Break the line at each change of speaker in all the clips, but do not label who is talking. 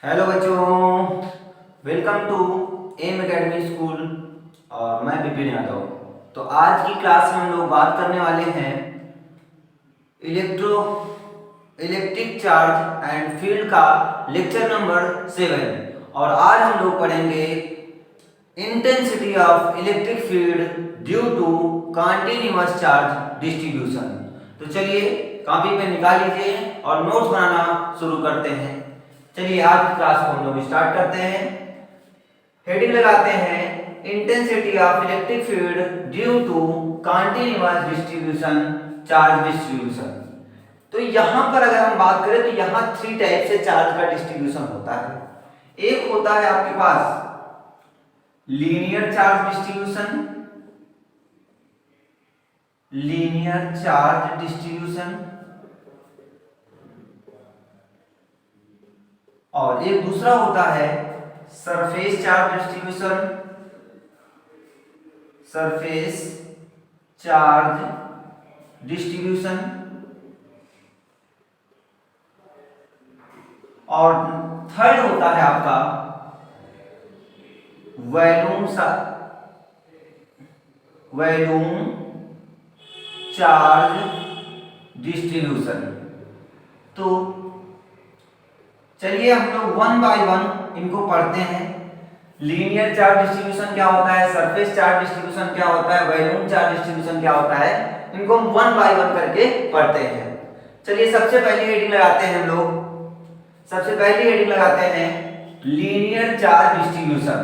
Hello बच्चों, welcome to M Academy School. और मैं विपिन यादव। तो आज की क्लास में हम लोग बात करने वाले हैं इलेक्ट्रिक चार्ज एंड फील्ड का लेक्चर नंबर 7। और आज हम लोग पढ़ेंगे intensity of electric field due to continuous charge distribution. तो चलिए कॉपी पे निकाल लीजिए और नोट्स बनाना शुरू करते हैं। चलिए आज की क्लास को हम लोग स्टार्ट करते हैं। हेडिंग लगाते हैं intensity of electric field due to continuous distribution charge distribution. तो यहां पर अगर हम बात करें तो यहां 3 टाइप से चार्ज का डिस्ट्रीब्यूशन होता है। एक होता है आपके पास लीनियर चार्ज डिस्ट्रीब्यूशन, और एक दूसरा होता है सरफेस चार्ज डिस्ट्रीब्यूशन, और थर्ड होता है आपका वॉल्यूम चार्ज डिस्ट्रीब्यूशन। तो चलिए हम लोग वन बाय वन इनको पढ़ते हैं। लीनियर चार्ज डिस्ट्रीब्यूशन क्या होता है, सरफेस चार्ज डिस्ट्रीब्यूशन क्या होता है, वॉल्यूम चार्ज डिस्ट्रीब्यूशन क्या होता है, इनको हम वन बाय वन करके पढ़ते हैं। चलिए सबसे पहली हेडिंग लगाते हैं हम लोग। सबसे पहली हेडिंग लगाते हैं लीनियर चार्ज डिस्ट्रीब्यूशन।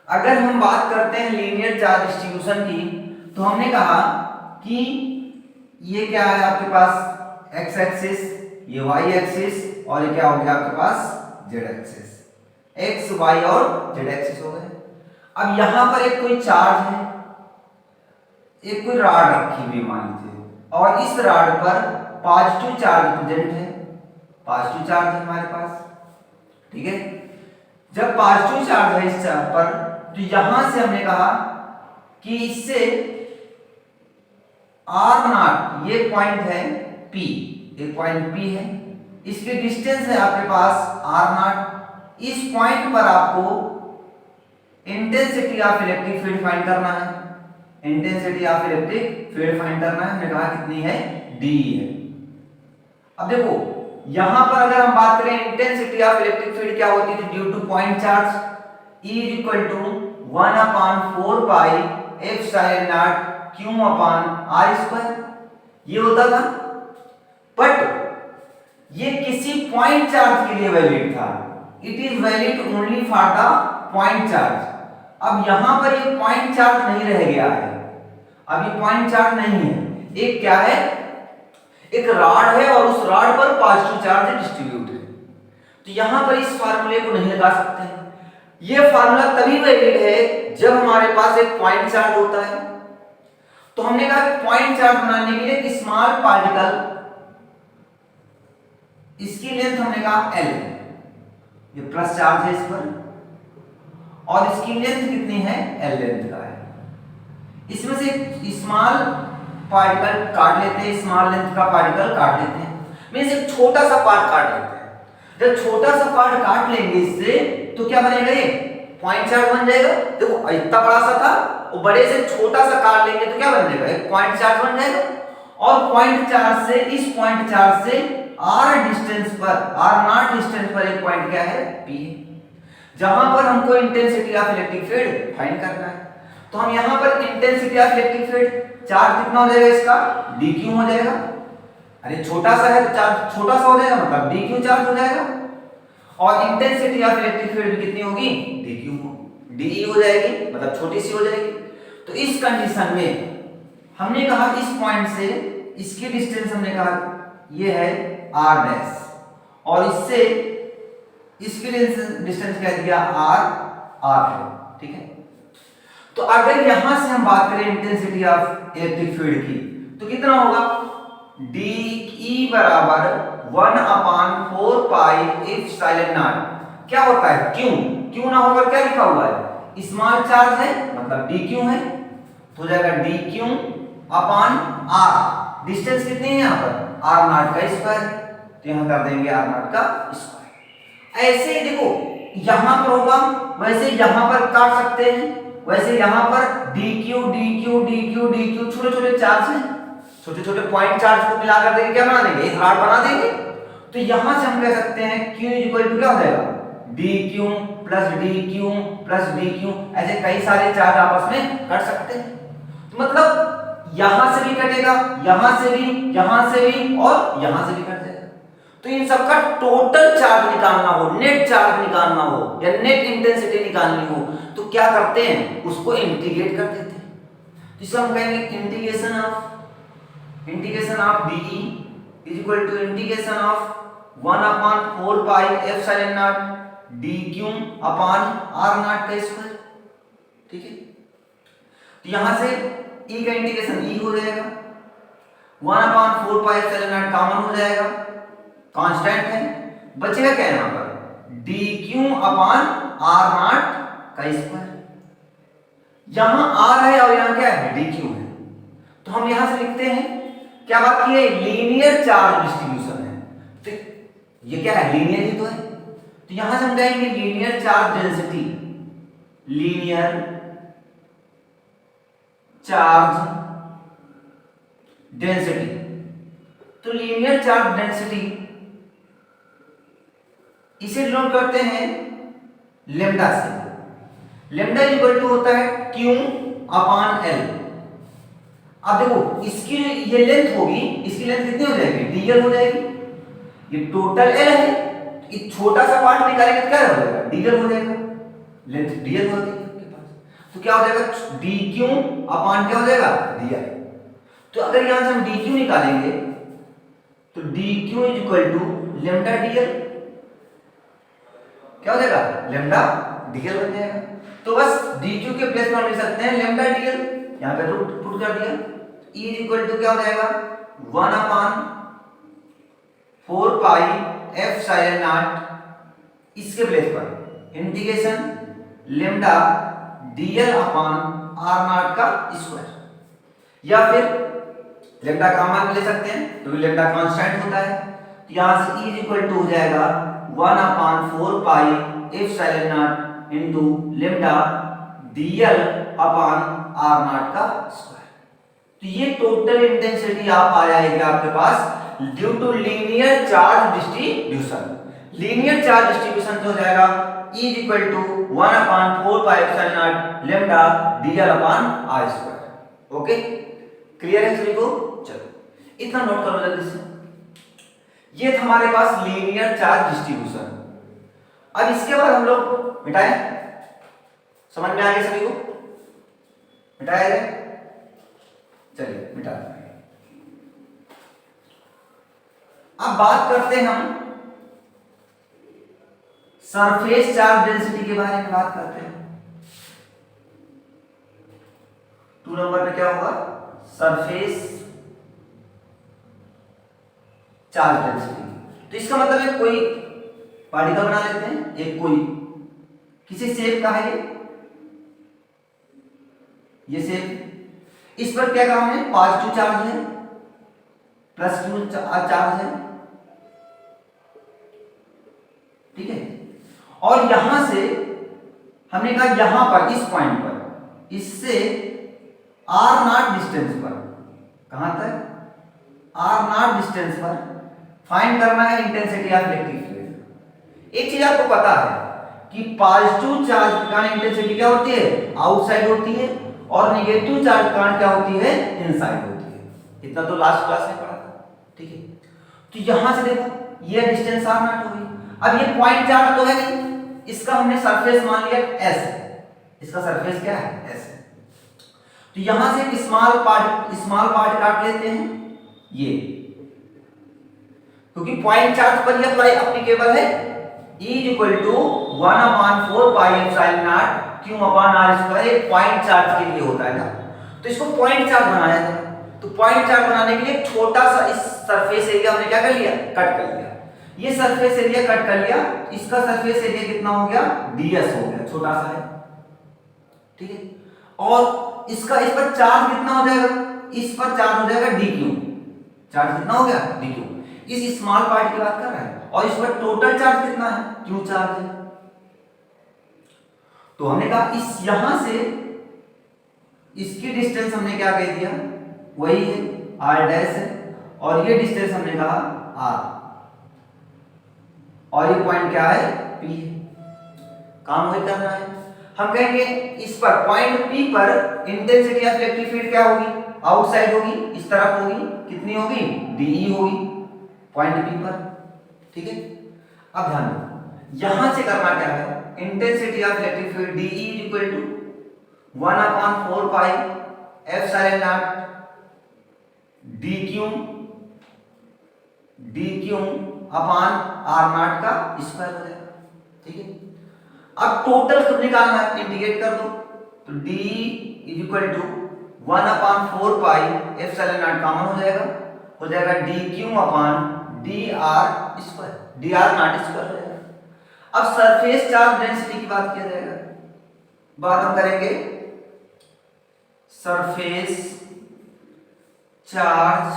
अगर हम बात करते हैं लीनियर चार्ज डिस्ट्रीब्यूशन की, तो हमने कहा कि ये क्या है आपके पास एक्स एक्सिस, ये वाई एक्सिस, और ये क्या हो गया आपके पास जेड एक्सिस। एक्स वाई और जेड एक्सिस हो गए। अब यहां पर एक कोई चार्ज है, एक कोई रॉड रखी हुई मान लीजिए, और इस रॉड पर पॉजिटिव चार्ज प्रेजेंट है, पॉजिटिव चार्ज है हमारे पास, ठीक है। जब पॉजिटिव चार्ज है इस चार्ज पर, तो यहां से हमने कहा कि इससे आर नॉट, ये पॉइंट है पी, एक पॉइंट पी है, इसकी डिस्टेंस है आपके पास आर नॉट। इस पॉइंट पर आपको intensity of electric field find करना है। Intensity of electric field find करना है, हमने कहा कितनी है, डी है। अब देखो यहां पर अगर हम बात करें इंटेंसिटी ऑफ इलेक्ट्रिक फील्ड क्या होती है, due two point charge, E is equal to 1/4 pi epsilon naught Q upon R square, ये होता था। बट ये किसी पॉइंट चार्ज के लिए वैलिड था, it is valid only for the point charge. अब यहां पर ये पॉइंट चार्ज नहीं रह गया है, अब ये पॉइंट चार्ज नहीं है, एक क्या है, एक रॉड है और उस रॉड पर पॉजिटिव चार्ज डिस्ट्रीब्यूट है। तो यहां पर इस फार्मूले को नहीं लगा सकते हैं। ये फार्मूला तभी वैलिड है जब हमारे पास एक पॉइंट चार्ज होता है। तो हमने कहा कि पॉइंट चार्ज बनाने के लिए एक स्मॉल पार्टिकल, इसकी लेंथ हमने कहा L, ये प्लस चार्ज है इस पर, और इसकी लेंथ कितनी है, L लेंथ का है। इसमें से स्मॉल पार्टिकल काट लेते हैं, स्मॉल लेंथ का पार्टिकल काट लेते हैं, मींस एक छोटा सा पार्ट काट लेते हैं। जब छोटा सा पार्ट काट लेंगे इससे, तो क्या बनेगा, ये पॉइंट चार्ज बन जाएगा। देखो इतना बड़ा सा था, वो बड़े से छोटा सा काट लेंगे तो क्या बन जाएगा, एक पॉइंट चार्ज बन जाएगा। और पॉइंट चार्ज से, इस पॉइंट चार्ज से r डिस्टेंस पर, r नॉट डिस्टेंस पर एक पॉइंट क्या है, p है, जहां पर हमको intensity of electric field find करना है। तो हम यहां पर intensity of electric field charge कितना हो जाएगा इसका, dq हो जाएगा। अरे छोटा सा है तो चार्ज छोटा सा हो जाएगा, मतलब dq चार्ज हो जाएगा। और इंटेंसिटी ऑफ इलेक्ट्रिक फील्ड कितनी होगी, dq de हो जाएगी, मतलब छोटी सी हो जाएगी। तो इस कंडीशन में हमने कहा इस पॉइंट से इसकी डिस्टेंस हमने कहा ये है r डैश, और इससे इसकी डिस्टेंस क्या दिया, r है, ठीक है। तो अगर यहां से हम बात करें इंटेंसिटी ऑफ इलेक्ट्रिक फील्ड की, तो कितना होगा, de बराबर 1/4 पाई एप्सिलॉन नॉट, क्या होता है, क्यू ना होकर क्या लिखा हुआ है, स्मॉल चार्ज है, मतलब dq है, तो हो जाएगा dq अपॉन r। डिस्टेंस कितनी है यहाँ पर, r नॉट का स्क्वायर, तो यहां कर देंगे r नॉट का स्क्वायर। ऐसे ही देखो यहां पर होगा, वैसे यहां पर काट सकते हैं, वैसे यहां पर dq dq dq dq छोटे छोटे चार्ज हैं, छोटे छोटे पॉइंट चार्ज को मिलाकर देंगे क्या बना देंगे, एक रॉड बना देंगे। तो यहां से हम कह सकते हैं q इक्वल टू क्या हो जाएगा, dq plus dq plus dq, ऐसे कई सारे चार्ज आपस में कट सकते हैं। तो मतलब यहां से भी कटेगा, यहां से भी, यहां से भी और यहां से भी कट जाएगा। तो इन सबका टोटल चार्ज निकालना हो, नेट चार्ज निकालना हो या नेट इंटेंसिटी निकालनी हो तो क्या करते हैं, उसको इंटीग्रेट कर देते हैं। तो इसको हम कहेंगे integration of dE is equal to integration of 1/4 pi epsilon naught dq upon r naught का स्क्वायर। ठीक है, तो यहां से E का इंटीग्रेशन E हो जाएगा, 1/4 पाई एप्सिलॉन नॉट कॉमन हो जाएगा, कांस्टेंट है, बचेगा क्या यहां पर, dq अपॉन r नॉट का स्क्वायर। यहां r है और यहां क्या है, dq है। तो हम यहां से लिखते हैं क्या बात की है, लीनियर चार्ज डिस्ट्रीब्यूशन है। तो ये क्या है, लीनियर ही तो है। तो यहां से हम कहेंगे linear charge density, linear charge density. तो लीनियर चार्ज डेंसिटी इसे डिनोट करते हैं लेमडा से। लेमडा इक्वल टू होता है Q अपॉन L। अब देखो इसकी ये लेंथ होगी, इसकी लेंथ कितनी हो जाएगी, dl हो जाएगी। ये टोटल L है, ये छोटा सा पार्ट निकालेंगे तो क्या हो जाएगा, dl हो जाएगा, लेंथ dl हो जाएगी आपके पास। तो क्या हो जाएगा, dq अपॉन क्या हो जाएगा, dl। तो अगर यहां से हम dq निकालेंगे तो dq is equal to lambda dl, क्या हो जाएगा, लेमडा dl बन जाएगा। तो बस dq के प्लेस पर लिख सकते हैं लेमडा dl, यहां पे रूट पुट कर दिया। E इज इक्वल टू क्या हो जाएगा, 1/4 पाई एप्सिलॉन नॉट, इसके प्लेस पर integration lambda dl upon r naught का स्क्वायर, या फिर लेमडा का मान ले सकते हैं क्योंकि लेमडा कांस्टेंट होता है। तो यहां से E इज इक्वल टू हो जाएगा 1/4 pi epsilon naught into lambda dl upon r naught का स्क्वायर। तो ये टोटल इंटेंसिटी आप आ जाएगी आपके पास due to linear charge distribution. Linear charge distribution तो हो जाएगा E is equal to 1/4 pi epsilon naught lambda dl upon r square. Okay, clear है सभी को? चलो इतना नोट करो जल्दी से। ये था हमारे पास लीनियर चार्ज डिस्ट्रीब्यूशन। अब इसके बाद हम लोग मिटाएं, समझ में आ गया सभी को, मिटाया जाए, चलिए मिटा दें। अब बात करते हैं हम सरफेस चार्ज डेंसिटी के बारे में बात करते हैं। 2 नंबर पे क्या होगा, सरफेस चार्ज डेंसिटी। तो इसका मतलब है कोई पार्टिकल बना लेते हैं, एक कोई किसी शेप का है, ये शेप, इस पर क्या कहा हमने, पॉजिटिव चार्ज है, प्लस Q चार्ज है, ठीक है। और यहां से हमने कहा यहां पर इस पॉइंट पर इससे r नॉट डिस्टेंस पर, कहां तक, r नॉट डिस्टेंस पर फाइंड करना है इंटेंसिटी ऑफ इलेक्ट्रिक फील्ड। एक चीज आपको पता है कि पॉजिटिव चार्ज का इंटेंसिटी क्या होती है, आउटसाइड होती है, और नेगेटिव चार्ज करंट क्या होती है, इनसाइड होती है। इतना तो लास्ट क्लास में पढ़ा था, ठीक है। तो यहां से देखो ये डिस्टेंस r नॉट हो गई। अब ये पॉइंट चार्ज तो है नहीं, इसका हमने सरफेस मान लिया s, इसका सरफेस क्या है, s। तो यहां से एक स्मॉल पार्ट काट लेते हैं ये, क्योंकि पॉइंट चार्ज पर ये अप्लाई एप्लीकेबल है। E is equal to 1/4 pi epsilon naught Q upon r square, एक पॉइंट चार्ज के लिए होता है ना। तो इसको पॉइंट चार्ज बनाया जाए, तो पॉइंट चार्ज बनाने के लिए छोटा सा इस सरफेस एरिया हमने क्या कर लिया, कट कर लिया। ये सरफेस एरिया कट कर लिया, इसका सरफेस एरिया कितना हो गया, ds हो गया, छोटा सा है, ठीक है। और इसका इस पर चार्ज कितना हो जाएगा, इस पर चार्ज हो जाएगा dq, चार्ज कितना हो गया, dq। इस स्मॉल पार्ट की बात कर रहा है, और इस पर टोटल चार्ज कितना है, क्यू चार्ज है। तो हमने कहा इस यहां से इसकी डिस्टेंस हमने क्या कह दिया, वही है r डैश है, और ये डिस्टेंस हमने कहा r, और ये पॉइंट क्या है, p है। काम वही करना है। हम कहेंगे इस पर पॉइंट p पर इंटेंसिटी ऑफ इलेक्ट्रिक फील्ड क्या होगी, आउटसाइड होगी, इस तरफ होगी, कितनी होगी, dE होगी पॉइंट p पर। ठीक है, अब ध्यान दो यहां से करना क्या है, intensity of electric field dE equal to 1/4 pi epsilon naught dq upon r naught का स्क्वायर हो जाएगा। ठीक है, अब टोटल खुद निकालना है, इंटीग्रेट कर दो, तो d equal to 1/4 pi epsilon naught common हो जाएगा dq upon dr square, dr naught square हो जाएगा। अब सरफेस चार्ज डेंसिटी की बात किया जाएगा, बात हम करेंगे सरफेस चार्ज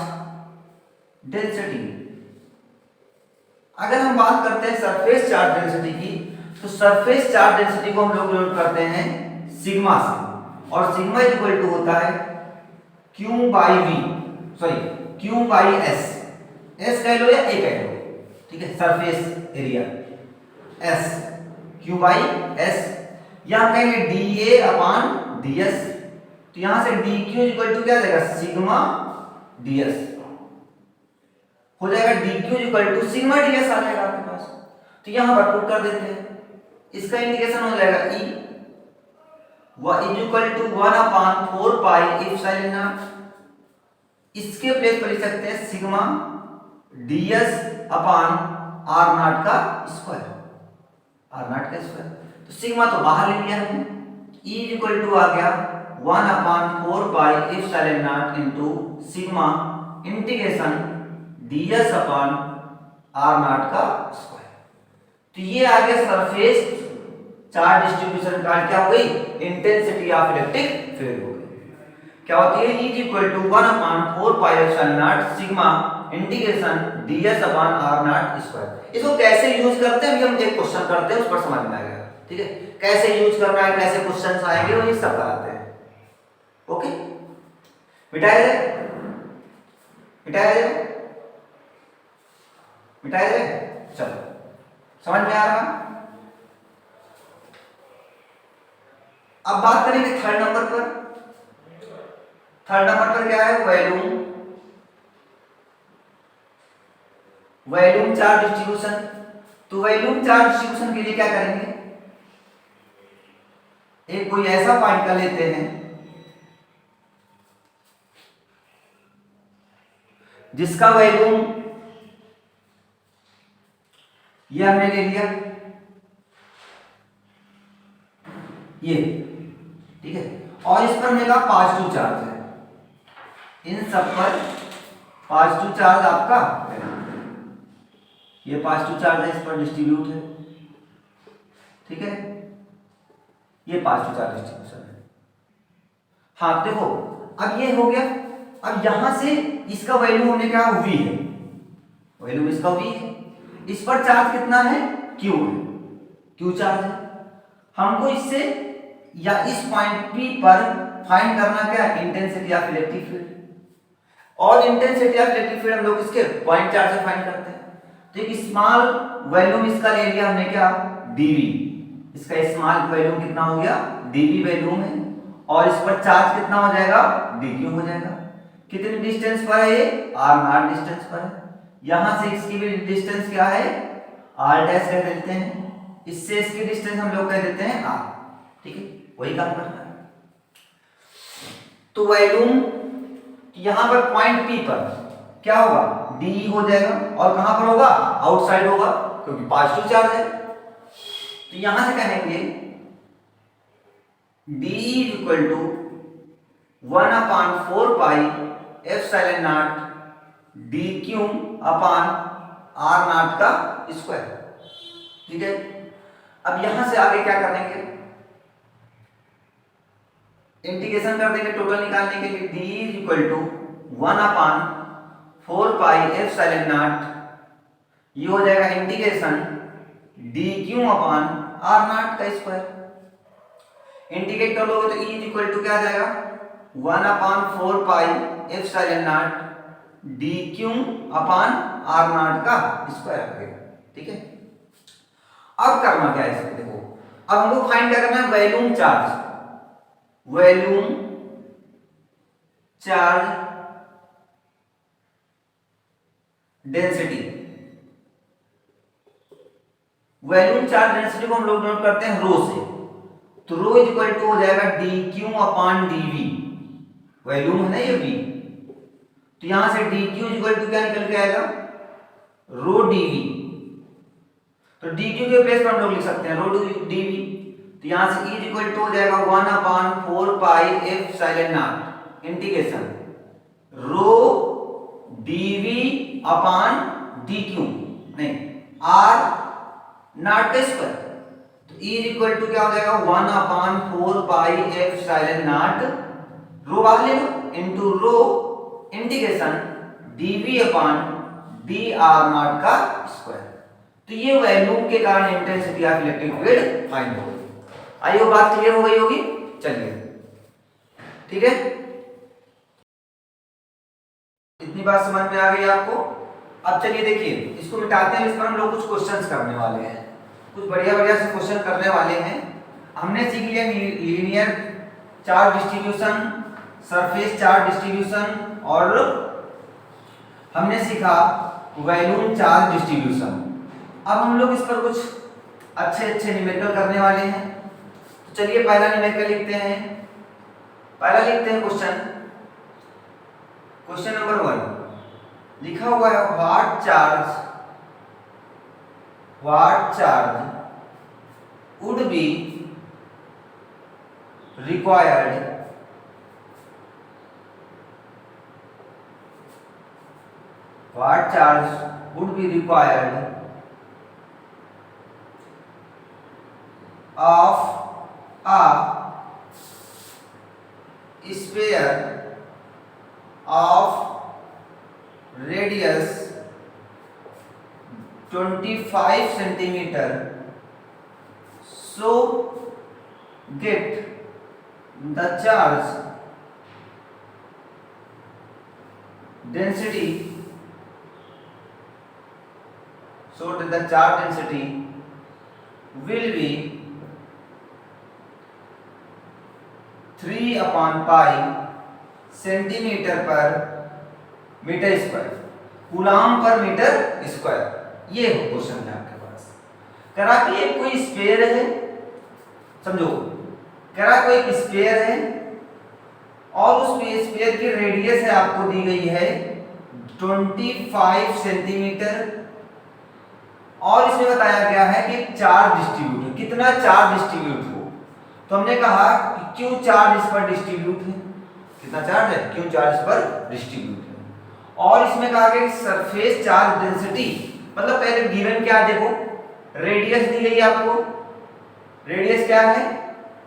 डेंसिटी। अगर हम बात करते हैं सरफेस चार्ज डेंसिटी की, तो सरफेस चार्ज डेंसिटी को हम लोग नोट करते हैं सिग्मा से, और सिग्मा इक्वल टू होता है q by v, sorry q by s, s कह लो या a कह लो। ठीक है, surface area s, q by s, या हम कहेंगे dA अपॉन ds, तो यहां से dq इक्वल टू क्या जाएगा, सिग्मा ds हो जाएगा, dq equal to sigma ds आ जाएगा आपके पास। तो यहां पर पुट कर देते हैं, इसका इंटीग्रेशन हो जाएगा e व equal to 1/4 pi epsilon naught, इसके प्लेस पर लिख सकते हैं sigma ds upon r naught का स्क्वायर, r नॉट का स्क्वायर। तो सिग्मा तो बाहर ले लिया हमने, e इक्वल टू आ गया 1/4 pi epsilon naught into sigma integration ds upon r naught का स्क्वायर। तो ये आ गया सरफेस चार्ज डिस्ट्रीब्यूशन का क्या हो गई, इंटेंसिटी ऑफ इलेक्ट्रिक फील्ड हो गई। क्या होती है, E equal to 1/4 pi epsilon naught sigma integration ds upon r naught square. इसको कैसे यूज करते हैं, अभी हम एक क्वेश्चन करते हैं, उस पर समझ में आएगा। ठीक है, कैसे यूज करना है, कैसे क्वेश्चंस आएंगे, वो ये सब कराते हैं। ओके, मिटाया जाए, मिटाया जाए, मिटाया जाए, चलो समझ में आ रहा। अब बात करेंगे थर्ड नंबर पर। थर्ड नंबर पर क्या है, वॉल्यूम चार्ज डिस्ट्रीब्यूशन। तो वॉल्यूम चार्ज डिस्ट्रीब्यूशन के लिए क्या करेंगे, एक कोई ऐसा पॉइंट का लेते हैं जिसका वॉल्यूम ये हमने ले लिया, ये ठीक है, और इस पर हमने कहा पॉजिटिव चार्ज है, इन सब पर पॉजिटिव चार्ज आपका है, ये पॉजिटिव चार्ज है, इस पर डिस्ट्रीब्यूट है। ठीक है, ये पॉजिटिव चार्ज डिस्ट्रीब्यूशन है। हाँ देखो, अब ये हो गया। अब यहां से इसका वैल्यू हमने कहा v है, वैल्यू इसका v है, इस पर चार्ज कितना है, q है, q चार्ज है। हमको इससे या इस पॉइंट P पर फाइंड करना क्या है, इंटेंसिटी ऑफ इलेक्ट्रिक फील्ड। और इंटेंसिटी ऑफ इलेक्ट्रिक फील्ड हम लोग इसके पॉइंट चार्ज से फाइंड करते हैं। तो एक स्मॉल वॉल्यूम इसका ले लिया हमने क्या, dv, इसका स्मॉल वॉल्यूम कितना हो गया, dv वॉल्यूम है, और इस पर चार्ज कितना हो जाएगा, dq हो जाएगा। कितनी डिस्टेंस पर है ये, r नॉट डिस्टेंस पर है। यहां से इसकी भी डिस्टेंस क्या है, r डैश कह देते हैं, इससे इसकी डिस्टेंस हम लोग कह देते हैं r। ठीक है, वही काम करना है। तो वॉल्यूम यहां पर पॉइंट P पर क्या होगा, dE हो जाएगा, और कहां पर होगा, आउटसाइड होगा, क्योंकि पॉजिटिव चार्ज है। तो यहां से कहेंगे dE equal to 1/4 pi epsilon naught dq upon r naught का स्क्वायर। ठीक है, अब यहां से आगे क्या करेंगे, इंटीग्रेशन कर देंगे टोटल निकालने के लिए, d equal to 1/4 pi epsilon naught ये हो जाएगा integration d q upon r naught का स्क्वायर। इंटीग्रेट कर लोगे तो ई इज इक्वल टू क्या आ जाएगा 1/4 pi epsilon naught d q upon r naught का स्क्वायर आ गया। ठीक है, अब करना क्या है इसमें, देखो अब हमको फाइंड करना है volume charge, volume charge density. Volume charge density को हम लोग नोट करते हैं रो से, तो रो इज इक्वल टू हो जाएगा d q upon d v, volume है ना ये वी, तो यहां से d q is equal to क्या निकल के आएगा रो डी वी, तो डी क्यू के प्लेस पर हम लोग लिख सकते हैं रो डी वी, तो यहां से ई इज इक्वल टू हो जाएगा 1/4 pi epsilon naught integration rho d v upon d q नहीं आर नॉट का स्क्वायर, तो ई इज इक्वल टू क्या हो जाएगा 1/4 पाई एप्सिलॉन नॉट रो बाहर ले लो into rho integration dv upon dr naught का स्क्वायर। तो ये वॉल्यूम के कारण intensity of electric field find हो गई। आई वो बात क्लियर हो गई होगी, चलिए ठीक है, इतनी बात समझ में आ गई आपको। अब चलिए देखिए इसको मिटाते हैं, इस पर हम लोग कुछ क्वेश्चंस करने वाले हैं, कुछ बढ़िया बढ़िया से क्वेश्चन करने वाले हैं। हमने सीख लिया linear charge distribution, surface charge distribution और हमने सीखा वॉल्यूम चार्ज डिस्ट्रीब्यूशन। अब हम लोग इस पर कुछ अच्छे अच्छे न्यूमेरिकल करने वाले हैं। तो चलिए पहला न्यूमेरिकल लिखते हैं, पहला लिखते हैं क्वेश्चन, क्वेश्चन नंबर 1 लिखा हुआ है what charge would be required what charge would be required of a sphere of radius 25 centimeter so get the charge density, so that the charge density will be 3/pi centimetre पर metre square, coulomb पर metre square. ये question है आपके पास। करा कि एक कोई sphere है, समझो करा कोई एक स्फीयर है और उस स्फीयर की रेडियस है आपको दी गई है 25 सेंटीमीटर और इसमें बताया गया है कि चार्ज डिस्ट्रीब्यूट है, कितना चार्ज डिस्ट्रीब्यूट हो। तो हमने कहा कि क्यों चार्ज इस पर डिस्ट्रीब्यूट है, कितना चार्ज है, क्यों चार्ज इस पर डिस्ट्रीब्यूट है। और इसमें कहा गया कि सरफेस चार्ज डेंसिटी, मतलब पहले गिवन क्या देखो, रेडियस दी गई आपको, रेडियस क्या है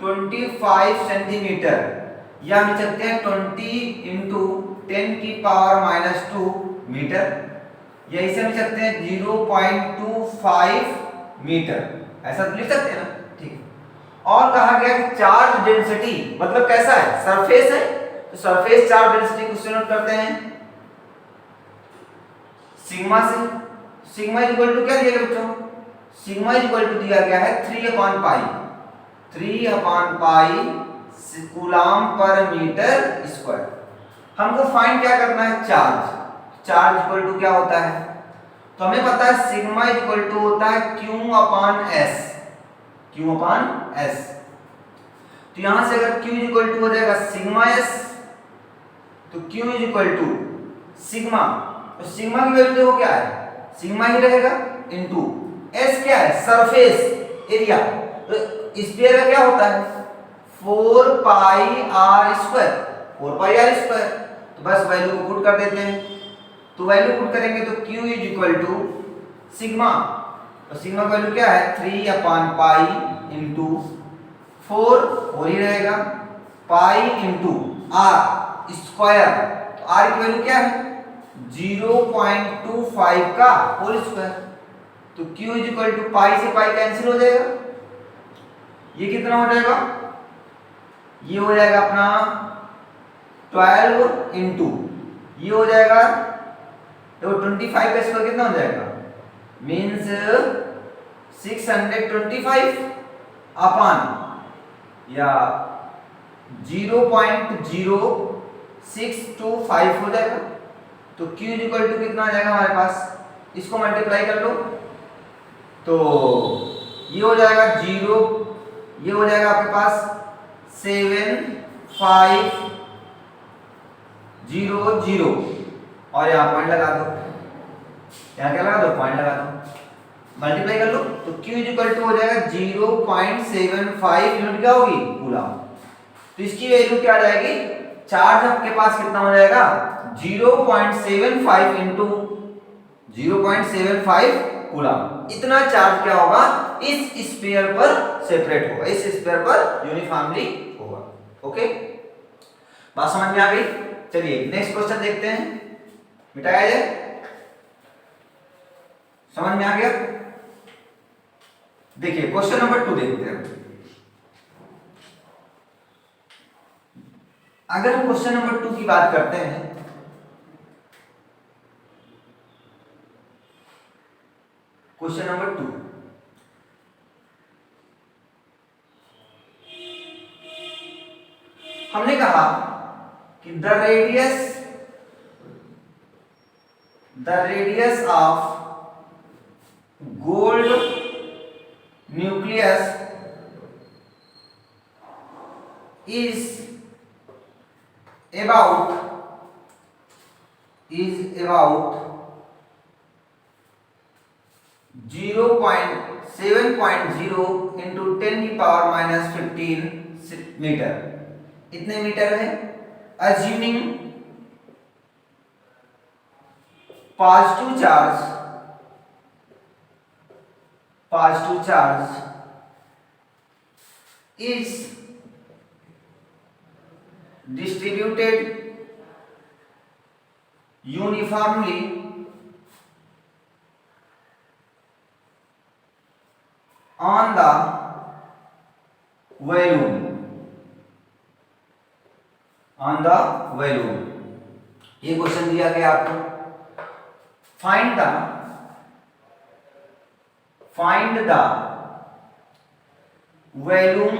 25 सेंटीमीटर, या हम लिख सकते हैं 20 इंटू 10 की पावर -2 मीटर, या इसे हम लिख सकते हैं 0.25 मीटर, ऐसा तो लिख सकते हैं ना, ठीक है। और कहा गया कि चार्ज डेंसिटी मतलब कैसा है, सरफेस है, तो सरफेस चार्ज डेंसिटी को नोट करते हैं सिग्मा से। सिग्मा इक्वल टू क्या दिया गया बच्चों, सिग्मा इक्वल टू दिया गया है 3/पाई कूलाम पर मीटर स्क्वायर। हमको फाइंड क्या करना है, चार्ज इक्वल टू क्या होता है, तो हमें पता है सिग्मा इक्वल टू होता है Q/S, तो यहां से अगर Q इक्वल टू हो जाएगा सिग्मा S, तो Q इक्वल टू सिग्मा, तो सिग्मा की वैल्यू देखो क्या है, सिग्मा ही रहेगा इनटू S क्या है, सरफेस एरिया, तो स्फीयर का क्या होता है 4πr², तो बस वैल्यू को पुट कर देते हैं, तो वैल्यू पुट करेंगे तो Q is equal to sigma, तो सिग्मा का वैल्यू क्या है 3/पाई इंटू 4 ही रहेगा, पाई इंटू आर स्क्वायर, तो आर की वैल्यू क्या है 0.25 का होल स्क्वायर, तो Q is equal to pi से पाई कैंसिल हो जाएगा, ये कितना हो जाएगा, ये हो जाएगा अपना 12 इंटू ये हो जाएगा, तो 25 का स्क्वायर कितना हो जाएगा, मीन्स 625 अपॉन या 0.0625 हो जाएगा। तो Q इज इक्वल टू कितना आ जाएगा हमारे पास, इसको मल्टीप्लाई कर लो तो ये हो जाएगा 0, ये हो जाएगा आपके पास 7500 और यहाँ पॉइंट लगा दो, यहाँ क्या लगा दो, पॉइंट लगा दो, मल्टीप्लाई कर लो तो Q इज इक्वल टू हो जाएगा 0.75 यूनिट क्या होगी, कूलम। तो इसकी वैल्यू क्या आ जाएगी, चार्ज आपके पास कितना हो जाएगा 0.75 इंटू 0.75 कूलम। इतना चार्ज क्या होगा इस स्फीयर पर सेपरेट होगा, इस स्फीयर पर यूनिफॉर्मली होगा। ओके, बात समझ में आ गई। चलिए नेक्स्ट क्वेश्चन देखते हैं, मिटाया जाए, समझ में आ गया। देखिए क्वेश्चन नंबर 2 देखते हैं। अगर हम क्वेश्चन नंबर 2 की बात करते हैं, क्वेश्चन नंबर 2 हमने कहा कि the radius of gold nucleus is about 0.7.0 into 10 की पावर माइनस 15 मीटर, इतने मीटर है। Assuming positive charge is distributed uniformly on the volume, ये क्वेश्चन दिया गया आपको। Find the volume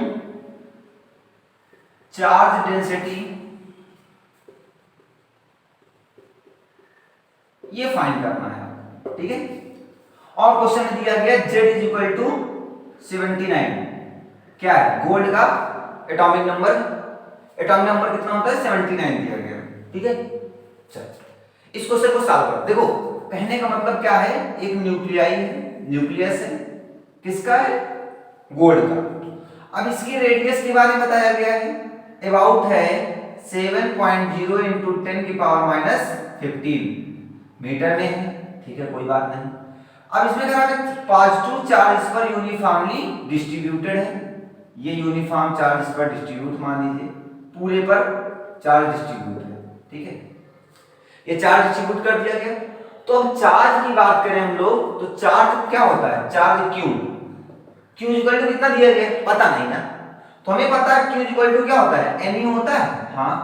charge density, ये फाइंड करना है, ठीक है। और क्वेश्चन में दिया गया Z इज इक्वल टू 79, क्या है, गोल्ड का एटॉमिक नंबर कितना होता है 79 दिया गया, ठीक है। चल इस क्वेश्चन को सॉल्व करो। देखो कहने का मतलब क्या है, एक न्यूक्लियस है, किसका है, गोल्ड का। अब इसकी रेडियस के बारे में बताया गया है, अबाउट है 7.0 इंटू 10 की पावर माइनस 15 मीटर में है, ठीक है, कोई बात नहीं। अब इसमें कहा कि पॉजिटिव चार्ज इस पर यूनिफॉर्मली डिस्ट्रीब्यूटेड है, ये यूनिफॉर्म चार्ज इस पर डिस्ट्रीब्यूट मान लीजिए, पूरे पर चार्ज डिस्ट्रीब्यूट है, ठीक है, ये चार्ज डिस्ट्रीब्यूट कर दिया गया। तो अब चार्ज की बात करें हम लोग, तो चार्ज क्या होता है, चार्ज Q इक्वल टू कितना दिया गया पता नहीं ना, तो हमें पता है Q इक्वल टू क्या होता है, n ही होता है, हाँ।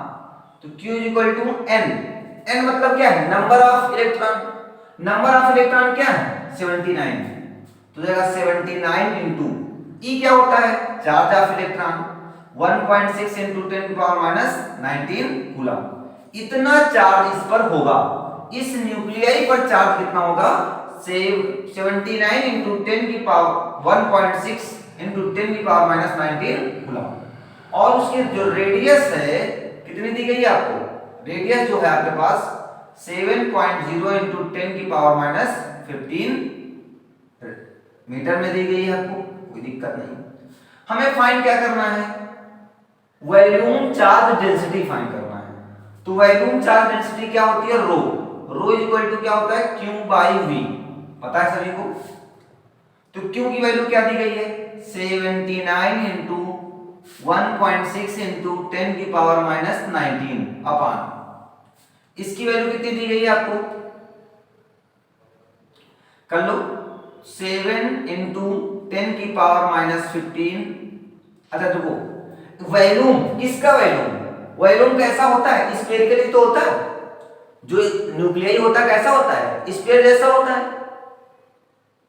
तो Q इक्वल टू n मतलब क्या है, नंबर ऑफ इलेक्ट्रॉन क्या है 79, तो जाएगा 79 इंटू E क्या होता है, चार्ज ऑफ इलेक्ट्रॉन 1.6 इंटू 10 की पावर माइनस 19 कूलम। इतना चार्ज इस पर होगा, इस न्यूक्लियाई पर चार्ज कितना होगा 79 इंटू 10 की पावर 1.6 इंटू 10 की पावर माइनस 19 कूलम। और उसकी जो रेडियस है कितनी दी गई है आपको, रेडियस जो है आपके पास 7.0 इंटू 10 की पावर माइनस 15 मीटर में दी गई है आपको, कोई दिक्कत नहीं। हमें फाइंड क्या करना है, वॉल्यूम चार्ज डेंसिटी फाइंड करना है। तो वॉल्यूम चार्ज डेंसिटी क्या होती है, रो इज इक्वल टू क्या होता है Q बाई V, पता है सभी को। तो Q की वैल्यू क्या दी गई है 79 इंटू 1.6 इंटू 10 की पावर माइनस 19 अपॉन, इसकी वैल्यू कितनी दी गई है आपको, कर लो, 7 इंटू 10⁻⁻15। अच्छा देखो वॉल्यूम, किसका वॉल्यूम? वॉल्यूम कैसा होता है? स्फेरिकली तो होता है। जो न्यूक्लियाई होता है कैसा होता है? स्फीयर जैसा होता है।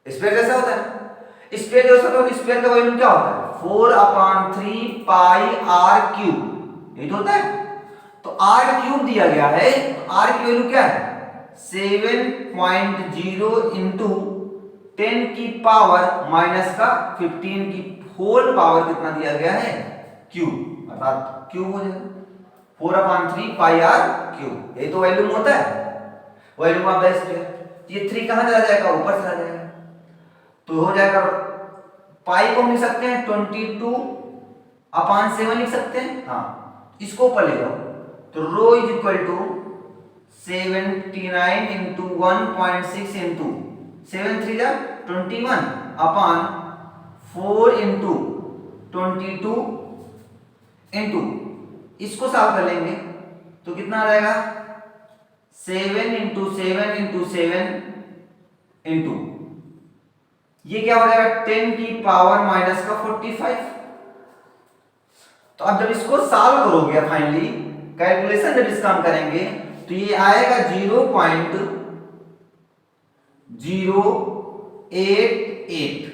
स्फीयर जैसा होता है। स्फीयर जैसा तो स्फीयर का वॉल्यूम क्या होता है? 4/3 पाई r क्यूब, यही तो होता है। तो r क्यूब दिया गया है, r की वैल्यू क्या है? 7.0 इंटू 10 की पावर माइनस का 15 की होल पावर कितना दिया गया है? क्यूब, अर्थात क्यूब हो जाएगा 4/3 पाई r क्यूब, यही तो वॉल्यूम होता है, वॉल्यूम ऑफ द स्फीयर। ये 3 कहां चला जाएगा? ऊपर चला जाएगा, तो हो जाएगा पाई को लिख सकते हैं 22/7 लिख सकते हैं। हाँ, इसको ऊपर ले जाओ तो rho is equal to 79 into 1.6 into 7 3 जा 21/4 इंटू 22 इंटू, इसको सॉल्व कर लेंगे तो कितना आ जाएगा? 7 इंटू 7 इंटू 7 इंटू, ये क्या हो जाएगा? 10 की पावर माइनस का 45। तो अब जब इसको सॉल्व करोगे फाइनली कैलकुलेशन जब इसका हम करेंगे तो ये आएगा 0.088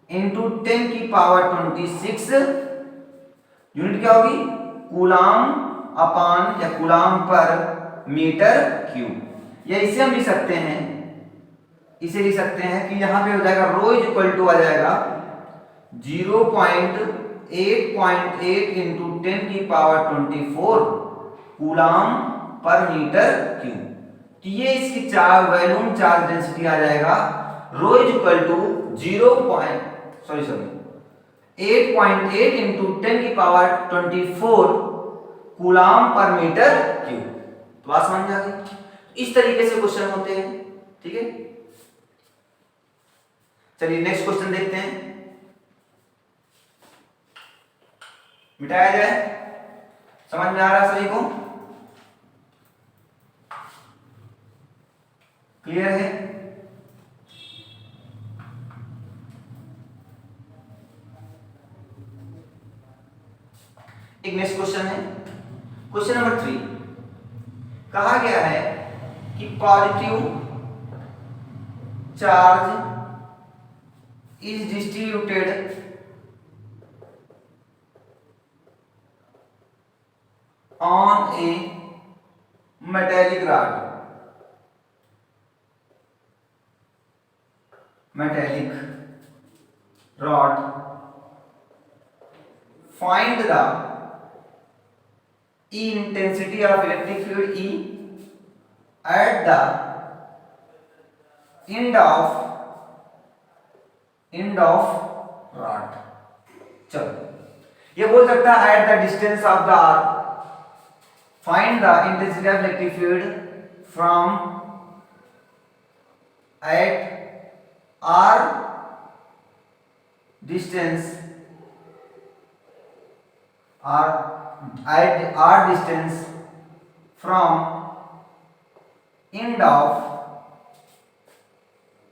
इंटू 10 की पावर 26। यूनिट क्या होगी? कूलाम अपान या कूलाम पर मीटर क्यूब। या इसे हम लिख सकते हैं, इसे लिख सकते हैं कि यहां पे हो जाएगा रो इज इक्वल टू आ जाएगा 0.8 इंटू 10 की पावर 24 कूलाम पर मीटर क्यूब। तो ये इसकी चार्ज वॉल्यूम चार्ज डेंसिटी आ जाएगा रो इज इक्वल टू 8.8 इंटू 10 की पावर 24 कूलाम पर मीटर क्यूब। तो बात समझ में आ गई? इस तरीके से क्वेश्चन होते हैं, ठीक है। चलिए नेक्स्ट क्वेश्चन देखते हैं, मिटाया जाए। समझ में आ रहा है सभी को? क्लियर है? एक नेक्स्ट क्वेश्चन है, क्वेश्चन नंबर 3। कहा गया है कि positive charge is distributed on a metallic rod. Find the E intensity of electric field E at the end of rod. चलो, ये बोल सकता है at the distance of the arc find the intensity of electric field from at r distance from end of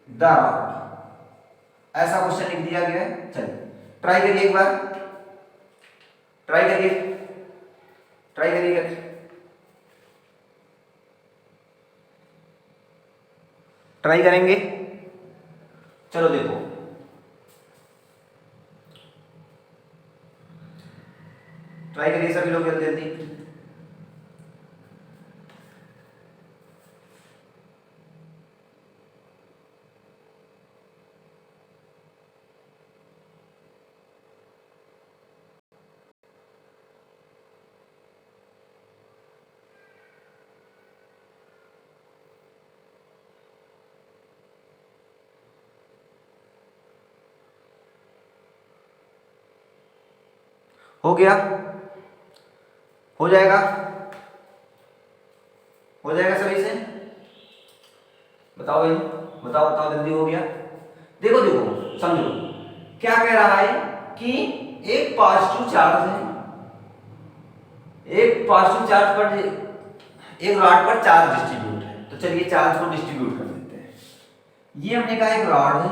the rod। ऐसा question लिख दिया गया है। चलिए ट्राई करिए एक बार, ट्राई करिए ट्राई करेंगे। चलो देखो, ट्राई करिए सभी लोग जल्दी जल्दी। हो गया? हो जाएगा? हो जाएगा सभी से? बताओ भाई, बताओ जल्दी। हो गया? देखो समझो क्या कह रहा है कि एक पॉजिटिव चार्ज है, एक पॉजिटिव चार्ज पर एक रॉड पर चार्ज डिस्ट्रीब्यूट है। तो चलिए चार्ज को डिस्ट्रीब्यूट कर देते हैं। ये हमने कहा एक रॉड है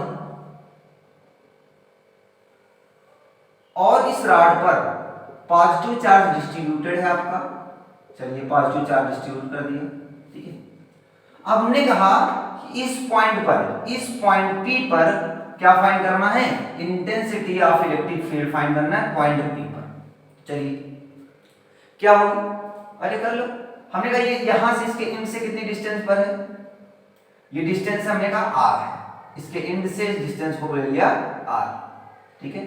और इस रॉड पर पॉजिटिव चार्ज डिस्ट्रीब्यूटेड है आपका। चलिए पॉजिटिव चार्ज डिस्ट्रीब्यूट कर दिया, ठीक है। अब हमने कहा कि इस पॉइंट P पर क्या फाइंड करना है, intensity of electric field find करना है पॉइंट P पर। चलिए क्या होगी, अरे कर लो। हमने कहा ये यहां से इसके एंड से कितनी डिस्टेंस पर है, ये डिस्टेंस हमने कहा r है, इसके एंड से इस डिस्टेंस को ले लिया r, ठीक है।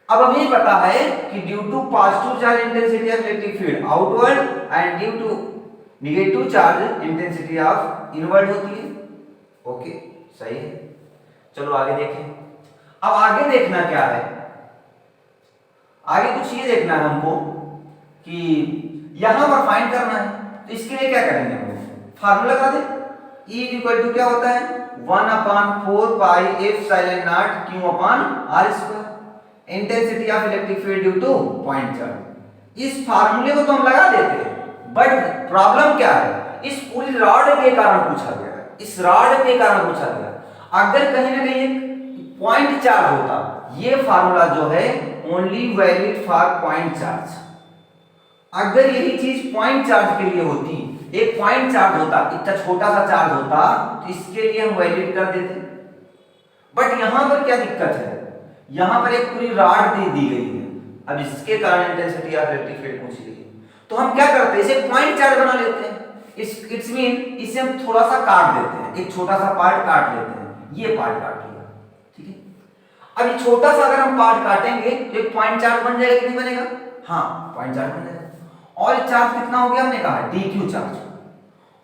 अब हमें पता है कि due to positive charge intensity of electric field outward and due to negative charge intensity of inward होती है। ओके सही है, चलो आगे देखें। अब आगे देखना क्या है, आगे कुछ ये देखना है हमको कि यहां पर फाइंड करना है। तो इसके लिए क्या करेंगे, हम फार्मूला लगा दें। E इक्वल टू क्या होता है 1/4 pi epsilon naught q upon r square, intensity of electric field due two point charge. इस फार्मूले को तो हम लगा देते हैं, बट प्रॉब्लम क्या है, इस पूरी रॉड के कारण पूछा गया है, इस रॉड के कारण पूछा गया। अगर कहीं ना कहीं एक पॉइंट चार्ज होता, ये फार्मूला जो है only valid for point charge. अगर यही चीज पॉइंट चार्ज के लिए होती, एक पॉइंट चार्ज होता, इतना छोटा सा चार्ज होता, तो इसके लिए हम वैलिड कर देते। बट यहां पर क्या दिक्कत है, यहां पर एक पूरी रॉड दी गई है, अब इसके कारण इंटेंसिटी ऑफ इलेक्ट्रिक फील्ड पूछी गई है। तो हम क्या करते हैं, इसे पॉइंट चार्ज बना लेते हैं। इट्स मीन इसे हम थोड़ा सा काट देते हैं, एक छोटा सा पार्ट काट लेते हैं, ये पार्ट काट लिया, ठीक है। अब ये छोटा सा अगर हम पार्ट काटेंगे तो एक पॉइंट चार्ज बन जाएगा कि नहीं बनेगा, हाँ पॉइंट चार्ज बन जाएगा। और चार्ज कितना हो गया, हमने कहा dq चार्ज,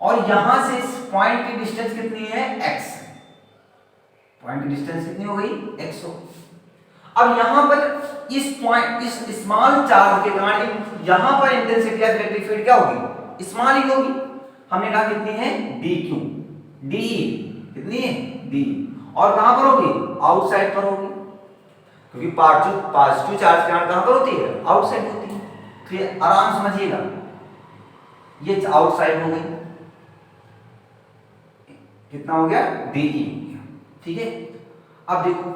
और यहां से इस पॉइंट की डिस्टेंस कितनी है x, पॉइंट की डिस्टेंस कितनी हो गई x हो। अब यहां पर इस पॉइंट, इस स्मॉल चार्ज के कारण यहां पर इंटेंसिटी ऑफ इलेक्ट्रिक फील्ड क्या होगी, स्मॉल ही होगी। हमने कहा कितनी है dq, de कितनी है d, और कहां पर होगी, आउटसाइड पर होगी, क्योंकि पॉजिटिव चार्ज के कारण कहां पर होती है, आउटसाइड होती है। फिर आराम समझिएगा, ये आउटसाइड हो गई, कितना हो गया de, ठीक है। अब देखो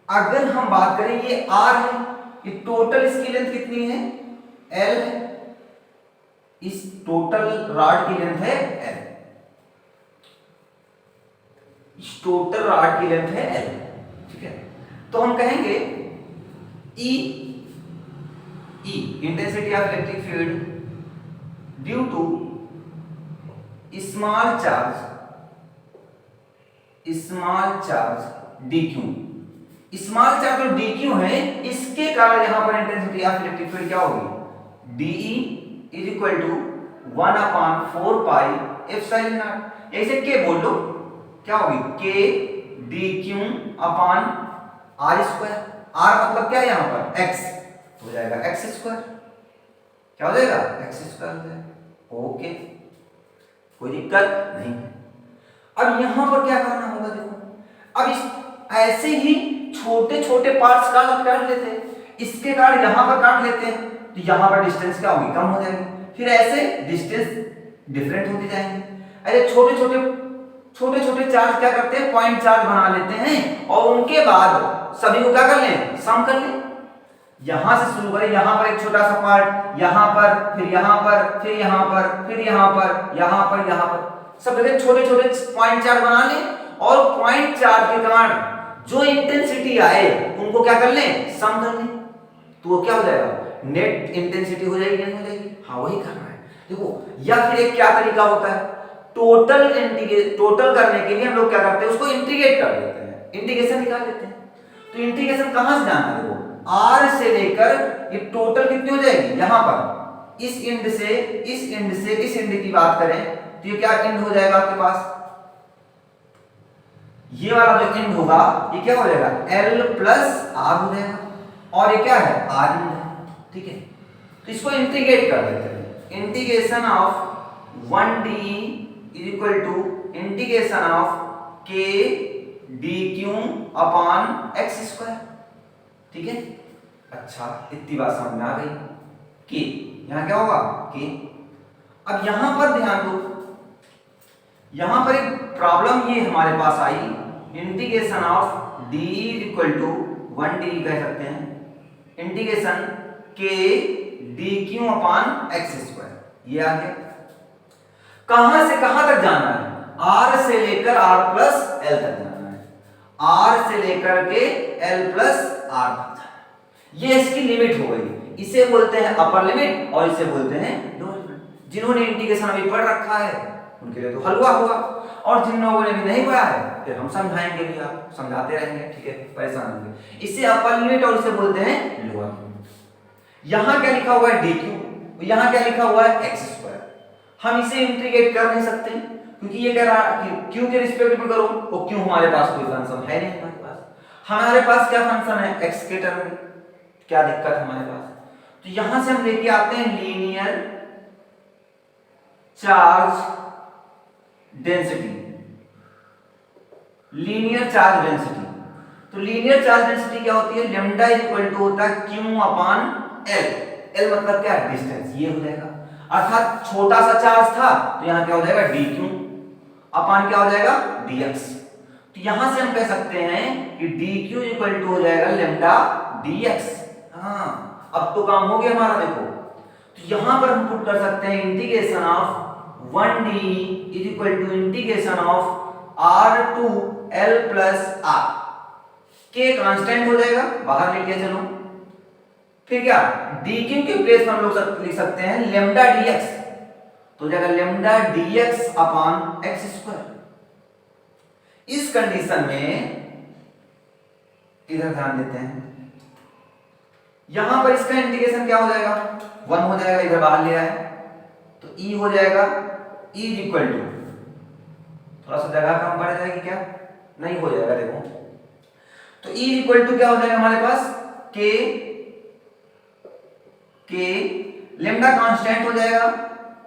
अगर हम बात करें, ये r है, ये टोटल इसकी लेंथ कितनी है, l है, इस टोटल रॉड की लेंथ है l, इस टोटल रॉड की लेंथ है l, ठीक है। तो हम कहेंगे E intensity of electric field due to small charge dq, small charge जो dq है, इसके कारण यहां पर इंटेंसिटी ऑफ इलेक्ट्रिक फील्ड क्या होगी, de is equal to 1/4 pi epsilon naught, ऐसे k बोल लो, क्या होगी k dq upon r square. r मतलब क्या है यहां पर x, हो जाएगा x स्क्वायर, क्या हो जाएगा x स्क्वायर हो जाएगा। ओके कोई दिक्कत नहीं। अब यहां पर क्या करना होगा, देखो अब इस ऐसे ही छोटे छोटे पार्ट्स काट लेते हैं, इसके कारण यहां पर काट लेते हैं, तो यहां पर डिस्टेंस क्या होगी, कम हो जाएगी, फिर ऐसे डिस्टेंस डिफरेंट होते जाएंगे। ऐसे छोटे छोटे चार्ज क्या करते हैं, पॉइंट चार्ज बना लेते हैं, और उनके बाद सभी को क्या कर लें, सम कर लें। यहां से शुरू करें, यहां पर एक छोटा सा पार्ट, यहां पर, फिर यहां पर, फिर यहां पर, फिर यहां पर, यहां पर, यहां पर, सब जगह छोटे छोटे पॉइंट चार्ज बना लें, और पॉइंट चार्ज के कारण जो इंटेंसिटी आए उनको क्या कर लें, सम कर लें, तो वो क्या हो जाएगा, नेट इंटेंसिटी हो जाएगी, नहीं हो जाएगी, हाँ वही करना है। देखो या फिर एक क्या तरीका होता है, टोटल करने के लिए हम लोग क्या करते हैं, उसको इंटीग्रेट कर देते हैं, इंटीग्रेशन निकाल लेते हैं। तो इंटीग्रेशन कहां से जाना है, देखो r से लेकर ये टोटल कितनी हो जाएगी, यहां पर इस एंड से इस एंड की बात करें तो ये क्या एंड हो जाएगा आपके पास, ये वाला जो एंड होगा ये क्या हो जाएगा l प्लस r हो जाएगा, और ये क्या है r एंड है, ठीक है। तो इसको इंटीग्रेट कर देते हैं, integration of 1d is equal to integration of k dq upon x square, ठीक है। अच्छा इतनी बात समझ में आ गई, k यहां क्या होगा k। अब यहां पर ध्यान दो, यहां पर एक प्रॉब्लम ये हमारे पास आई, integration of d equal to 1d कह सकते हैं, इंटीग्रेशन के d q upon x square. ये आ गया। कहां से कहां तक जाना है? r से लेकर r प्लस एल तक जाना है, r से लेकर के l प्लस r तक जाना है। ये इसकी लिमिट हो गई। इसे बोलते हैं अपर लिमिट और इसे बोलते हैं लोअर लिमिट। जिन्होंने इंटीग्रेशन अभी पढ़ रखा है उनके लिए तो हलवा होगा, और जिन लोगों ने भी नहीं पढ़ा है फिर हम समझाएंगे भी, आप समझाते रहेंगे, ठीक है, परेशान होंगे। इसे अपर लिमिट और इसे बोलते हैं लोअर लिमिट। यहां क्या लिखा हुआ है डी क्यू, यहां क्या लिखा हुआ है एक्स स्क्वायर। हम इसे इंटीग्रेट कर नहीं सकते क्योंकि ये कह रहा है कि क्यू के रिस्पेक्ट में करो, और क्यू हमारे पास कोई फंक्शन है नहीं। हमारे पास क्या फंक्शन है? एक्स के टर्म में। क्या दिक्कत है हमारे पास? तो यहां से हम लेके आते हैं linear charge density, linear charge density. तो लीनियर चार्ज डेंसिटी क्या होती है? लैम्डा इक्वल टू होता है क्यू अपान एल। एल मतलब क्या है? डिस्टेंस। ये हो जाएगा, अर्थात छोटा सा चार्ज था तो यहां क्या हो जाएगा? डी क्यू अपान क्या हो जाएगा? dx। तो यहां से हम कह सकते हैं कि dq इक्वल टू हो जाएगा लैम्डा dx। हाँ, अब तो काम हो गया हमारा। देखो, तो यहां पर हम पुट कर सकते हैं integration of 1d is equal to integration of r to l plus r। K constant हो जाएगा, बाहर लेके चलो। फिर क्या? dq के प्लेस पर हम लोग लिख सकते हैं लैम्डा dx, तो हो जाएगा लैम्डा dx अपान एक्स स्क्वायर। इस कंडीशन में इधर ध्यान देते हैं, यहां पर इसका इंटीग्रेशन क्या हो जाएगा? 1 हो जाएगा, इधर बाहर ले आए तो e हो जाएगा, e इक्वल टू, थोड़ा सा जगह कम पड़ जाएगी क्या? नहीं हो जाएगा। देखो, तो e इक्वल टू क्या हो जाएगा हमारे पास? के लैम्डा कांस्टेंट हो जाएगा,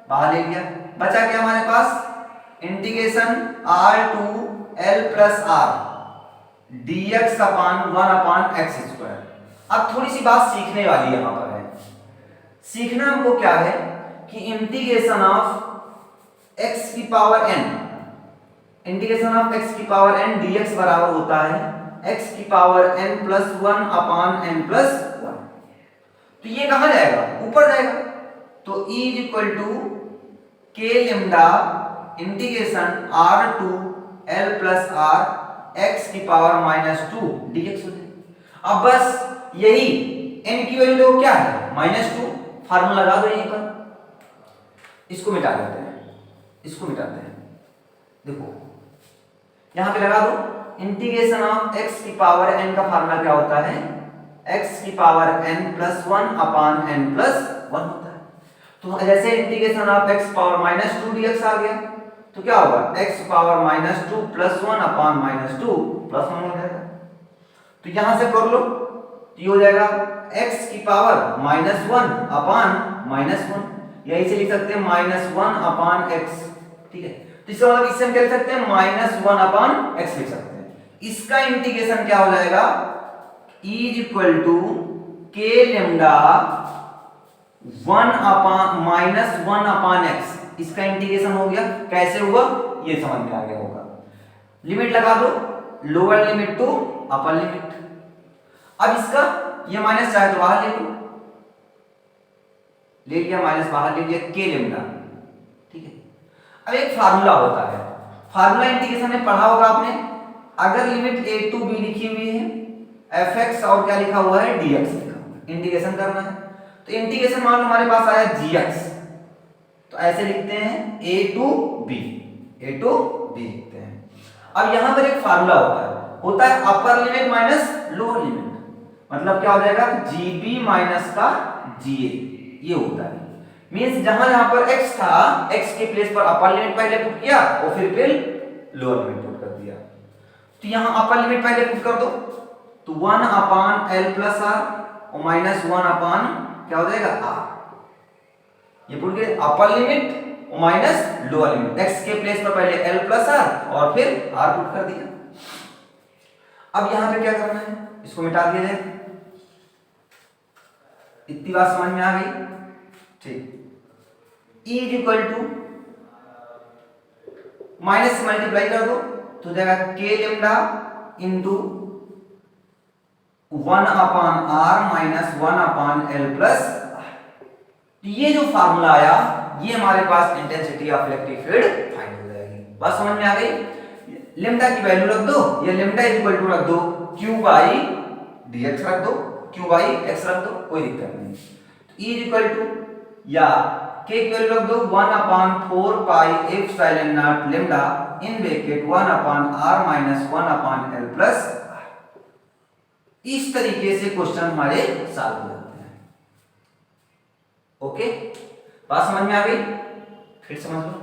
बाहर ले लिया, बचा क्या हमारे पास? Integration r to l plus r dx upon 1 upon x square. अब थोड़ी सी बात सीखने वाली यहां पर है। सीखना हमको क्या है कि इंटीग्रेशन ऑफ x की power n, integration of x की पावर n dx बराबर होता है x की power n plus 1 upon n plus 1। तो ये कहां जाएगा? ऊपर जाएगा। तो e is equal to K lambda integration r to l plus r x की पावर -2 dx हो जाएगा। अब बस यही n की वैल्यू क्या है? -2। फार्मूला लगा दो यहीं पर, इसको मिटा देते हैं, इसको मिटाते हैं। देखो यहां पे लगा दो, इंटीग्रेशन ऑफ x की पावर n का फार्मूला क्या होता है? x की power n plus 1 upon n plus 1 होता है। तो जैसे integration of x power -2 dx आ गया तो क्या होगा? x पावर -2 प्लस 1 अपान -2 प्लस 1 हो जाएगा। तो यहां से कर लो, तो ये हो जाएगा x की पावर -1 अपान -1, यही से लिख सकते हैं -1 अपान x, ठीक है। तो इसका मतलब इससे हम क्या लिख सकते हैं? -1 अपान x लिख सकते हैं। इसका इंटीग्रेशन क्या हो जाएगा? e is equal to K lambda 1 upon x। इसका इंटीग्रेशन हो गया। कैसे हुआ ये समझ में आ गया होगा। लिमिट लगा दो, lower limit to upper limit. अब इसका ये माइनस चाहे तो बाहर ले लो, ले लिया माइनस बाहर ले लिया, के लैम्डा, ठीक है। अब एक फार्मूला होता है, फार्मूला इंटीग्रेशन में पढ़ा होगा आपने। अगर लिमिट a टू b लिखी हुई है, fx और क्या लिखा हुआ है? dx लिखा हुआ है, इंटीग्रेशन करना है। तो इंटीग्रेशन मान लो हमारे पास आया gx, तो ऐसे लिखते हैं a to b, a to b लिखते हैं। अब यहां पर एक फार्मूला होता है upper limit minus lower limit. मतलब क्या हो जाएगा? gb माइनस का ga, ये होता है। मींस जहां जहां पर x था, x के प्लेस पर अपर लिमिट पहले पुट किया और फिर लोअर लिमिट पुट कर दिया। तो यहां अपर लिमिट पहले पुट कर दो, तो 1 अपान l प्लस r और -1 अपान क्या हो जाएगा? r। ये पुट के अपर लिमिट और माइनस लोअर लिमिट, x के प्लेस पर पहले l प्लस r और फिर r पुट कर दिया। अब यहां पे क्या करना है? इसको मिटा दिया जाए। इतनी बात समझ में आ गई? ठीक। e is equal to minus से मल्टीप्लाई कर दो तो हो जाएगा k lambda into 1 upon r minus 1 upon l plus. ये जो फार्मूला आया ये हमारे पास intensity of electric field find हो जाएगी। बात समझ में आ गई? लेमडा की वैल्यू रख दो, या लेमडा इक्वल टू रख दो q बाई dx रख दो, q बाई x रख दो, कोई दिक्कत नहीं। तो e इक्वल टू या k की वैल्यू रख दो 1 अपान 4 पाई epsilon naught lambda in bracket 1 upon r minus 1 upon l plus. इस तरीके से क्वेश्चन हमारे सॉल्व हो जाते हैं। ओके, बात समझ में आ गई? फिर समझ लो,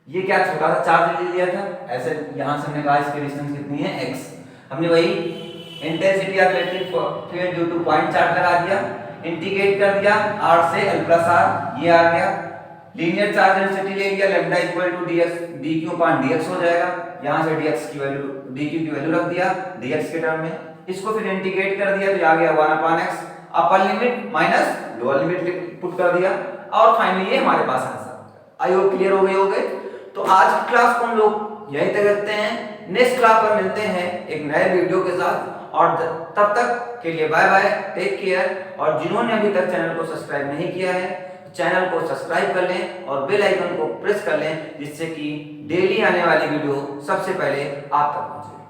ये क्या छोटा सा चार्ज ले लिया था, ऐसे यहां से हमने कहा इसकी डिस्टेंस कितनी है x, हमने वही intensity of electric field due two point charge लगा दिया, इंटीग्रेट कर दिया r से l प्लस r, ये आ गया। लीनियर चार्ज डेंसिटी ले लिया, lambda equal to dx dq upon dx हो जाएगा, यहां से dx की वैल्यू dq की वैल्यू रख दिया dx के टर्म में, इसको फिर इंटीग्रेट कर दिया तो आ गया 1 upon x, upper limit minus lower limit put कर दिया और फाइनली ये हमारे पास आंसर। आई होप क्लियर हो गए। तो आज की क्लास को हम लोग यहीं तक रखते हैं, नेक्स्ट क्लास पर मिलते हैं एक नए वीडियो के साथ, और तब तक के लिए बाय बाय, टेक केयर। और जिन्होंने अभी तक चैनल को सब्सक्राइब नहीं किया है तो चैनल को सब्सक्राइब कर लें और बेल आइकन को प्रेस कर लें, जिससे कि डेली आने वाली वीडियो सबसे पहले आप तक पहुंचे।